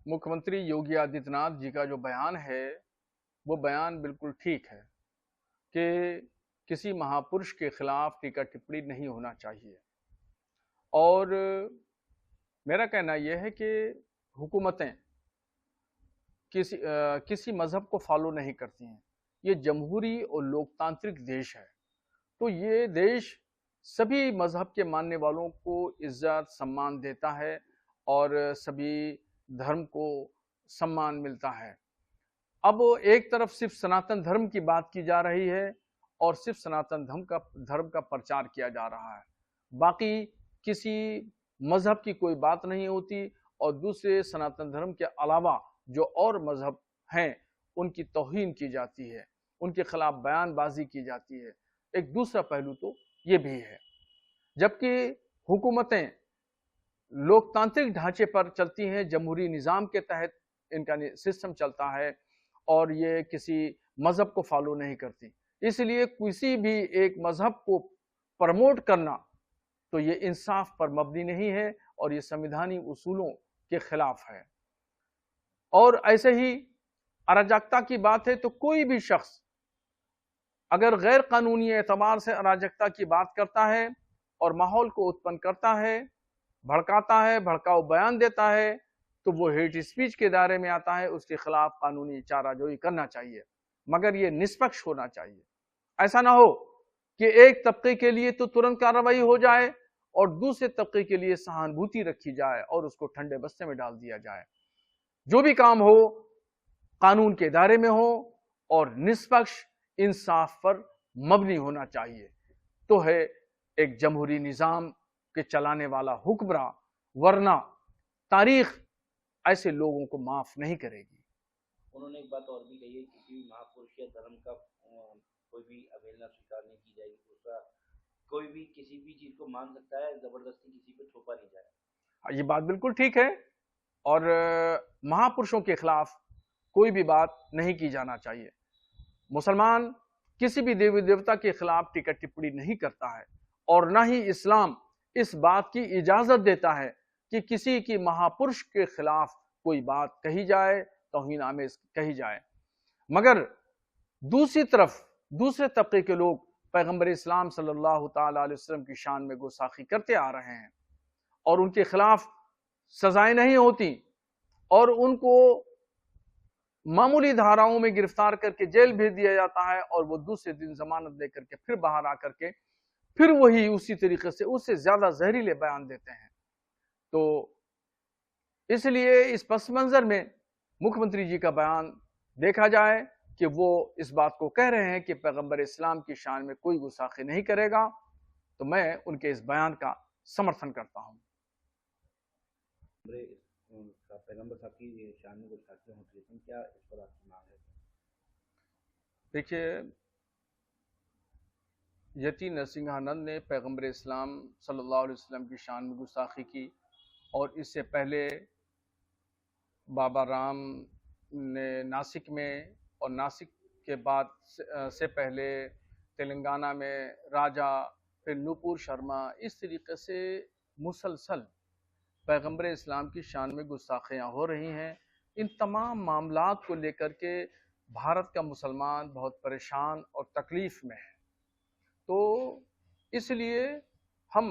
मुख्यमंत्री योगी आदित्यनाथ जी का जो बयान है वो बयान बिल्कुल ठीक है कि किसी महापुरुष के खिलाफ टीका टिप्पणी नहीं होना चाहिए। और मेरा कहना यह है कि हुकूमतें किसी मजहब को फॉलो नहीं करती हैं। ये जमहूरी और लोकतांत्रिक देश है, तो ये देश सभी मजहब के मानने वालों को इज्जत सम्मान देता है और सभी धर्म को सम्मान मिलता है। अब एक तरफ सिर्फ सनातन धर्म की बात की जा रही है और सिर्फ सनातन धर्म का प्रचार किया जा रहा है, बाकी किसी मजहब की कोई बात नहीं होती और दूसरे सनातन धर्म के अलावा जो और मजहब हैं उनकी तौहीन की जाती है, उनके खिलाफ बयानबाजी की जाती है। एक दूसरा पहलू तो ये भी है, जबकि हुकूमतें लोकतांत्रिक ढांचे पर चलती हैं, जमहूरी निज़ाम के तहत इनका सिस्टम चलता है और ये किसी मजहब को फॉलो नहीं करती। इसलिए किसी भी एक मजहब को प्रमोट करना तो ये इंसाफ पर मबनी नहीं है और ये संविधानिक उसूलों के खिलाफ है। और ऐसे ही अराजकता की बात है तो कोई भी शख्स अगर गैर कानूनी एतबार से अराजकता की बात करता है और माहौल को उत्पन्न करता है, भड़काता है, भड़काऊ बयान देता है, तो वो हेट स्पीच के दायरे में आता है। उसके खिलाफ कानूनी चाराजोई करना चाहिए, मगर ये निष्पक्ष होना चाहिए। ऐसा ना हो कि एक तबके के लिए तो तुरंत कार्रवाई हो जाए और दूसरे तबके के लिए सहानुभूति रखी जाए और उसको ठंडे बस्ते में डाल दिया जाए। जो भी काम हो कानून के दायरे में हो और निष्पक्ष इंसाफ पर मबनी होना चाहिए, तो है एक जमहूरी निजाम के चलाने वाला हुक्मरान, वरना तारीख ऐसे लोगों को माफ नहीं करेगी। उन्होंने एक बात और भी कही है कि किसी भी महापुरुष या धर्म का कोई भी अवहेलना स्वीकार नहीं की जाएगी। दूसरा, कोई भी किसी भी चीज को मान सकता है, जबरदस्ती किसी पे थोपा नहीं जाएगा। ये बात बिल्कुल ठीक है और महापुरुषों के खिलाफ कोई भी बात नहीं की जाना चाहिए। मुसलमान किसी भी देवी देवता के खिलाफ टीका टिप्पणी नहीं करता है और ना ही इस्लाम इस बात की इजाजत देता है कि किसी की महापुरुष के खिलाफ कोई बात कही जाए, तौहीन आमेज कही जाए। मगर दूसरी तरफ दूसरे तबके के लोग पैगंबर इस्लाम सल्लल्लाहु ताला अलैहि वसल्लम की शान में गुस्ताखी करते आ रहे हैं और उनके खिलाफ सजाएं नहीं होती और उनको मामूली धाराओं में गिरफ्तार करके जेल भेज दिया जाता है और वो दूसरे दिन जमानत देकर के फिर बाहर आकर के फिर वही उसी तरीके से उससे ज्यादा जहरीले बयान देते हैं। तो इसलिए इस पस मंजर में मुख्यमंत्री जी का बयान देखा जाए कि वो इस बात को कह रहे हैं कि पैगंबर इस्लाम की शान में कोई गुस्ताखी नहीं करेगा, तो मैं उनके इस बयान का समर्थन करता हूं। पैगंबर साहब की शान में गुस्ताखी होती है, क्या इस पर आपकी मांग है? देखिए, यति नरसिंहानंद ने पैगंबर इस्लाम सल्लल्लाहु अलैहि वसल्लम की शान में गुस्ताखी की और इससे पहले बाबा राम ने नासिक में और नासिक के बाद से पहले तेलंगाना में राजा, फिर नूपुर शर्मा, इस तरीके से मुसलसल पैगंबर इस्लाम की शान में गुस्ताखियाँ हो रही हैं। इन तमाम मामलात को लेकर के भारत का मुसलमान बहुत परेशान और तकलीफ में है। तो इसलिए हम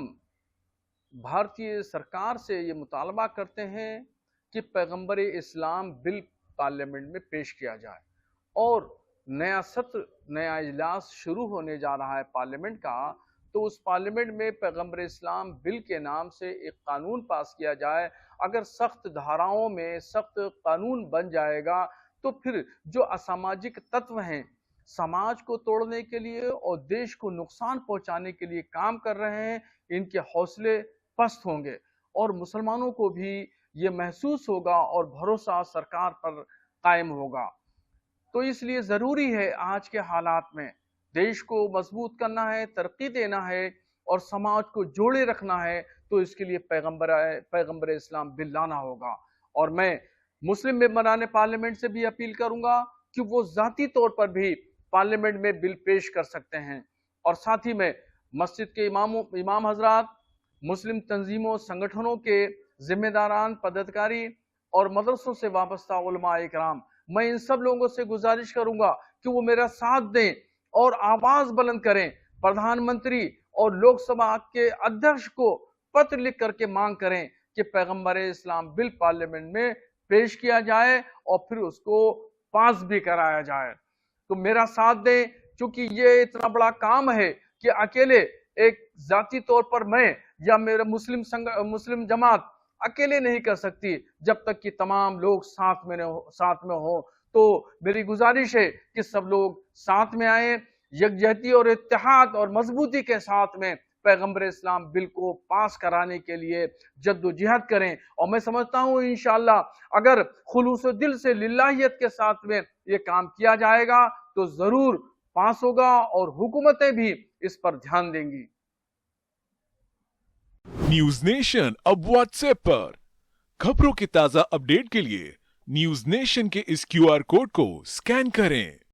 भारतीय सरकार से ये मुतालबा करते हैं कि पैगंबर इस्लाम बिल पार्लियामेंट में पेश किया जाए और नया सत्र, नया इजलास शुरू होने जा रहा है पार्लियामेंट का, तो उस पार्लियामेंट में पैगंबर इस्लाम बिल के नाम से एक कानून पास किया जाए। अगर सख्त धाराओं में सख्त कानून बन जाएगा तो फिर जो असामाजिक तत्व हैं, समाज को तोड़ने के लिए और देश को नुकसान पहुंचाने के लिए काम कर रहे हैं, इनके हौसले पस्त होंगे और मुसलमानों को भी ये महसूस होगा और भरोसा सरकार पर कायम होगा। तो इसलिए ज़रूरी है आज के हालात में देश को मजबूत करना है, तरक्की देना है और समाज को जोड़े रखना है, तो इसके लिए पैगंबर इस्लाम बिल लाना होगा। और मैं मुस्लिम मेंबरान पार्लियामेंट से भी अपील करूंगा कि वो ज़ाती तौर पर भी पार्लियामेंट में बिल पेश कर सकते हैं और साथ ही में मस्जिद के इमाम हजरात, मुस्लिम तंजीमों संगठनों के जिम्मेदारान पदाधिकारी اور مدرسوں سے وابستہ علماء اکرام، میں ان سب لوگوں سے گزارش کروں گا کہ وہ میرا ساتھ دیں اور آواز بلند کریں، پردھان منتری اور لوک سبھا کے ادھیکش کو پتر لکھ کر کے مانگ کریں کہ پیغمبر اسلام بل پارلیمنٹ میں پیش کیا جائے اور پھر اس کو پاس بھی کرایا جائے۔ تو میرا ساتھ دیں، چونکہ یہ اتنا بڑا کام ہے کہ اکیلے ایک ذاتی طور پر میں یا میرا مسلم جماعت اکیلے نہیں کر سکتی، جب تک کہ تمام لوگ ساتھ میں ہوں۔ تو میری گزارش ہے کہ سب لوگ ساتھ میں آئیں، یکجہتی اور اتحاد اور مضبوطی کے ساتھ میں پیغمبر اسلام بل کو پاس کرانے کے لیے جد و جہد کریں۔ اور میں سمجھتا ہوں انشاءاللہ اگر خلوص دل سے للہیت کے ساتھ میں یہ کام کیا جائے گا تو ضرور پاس ہوگا اور حکومتیں بھی اس پر دھیان دیں گی۔ نیوز نیشن اب واٹس ایپ پر خبروں کے تازہ اپڈیٹ کے لیے نیوز نیشن کے اس QR کوڈ کو سکین کریں۔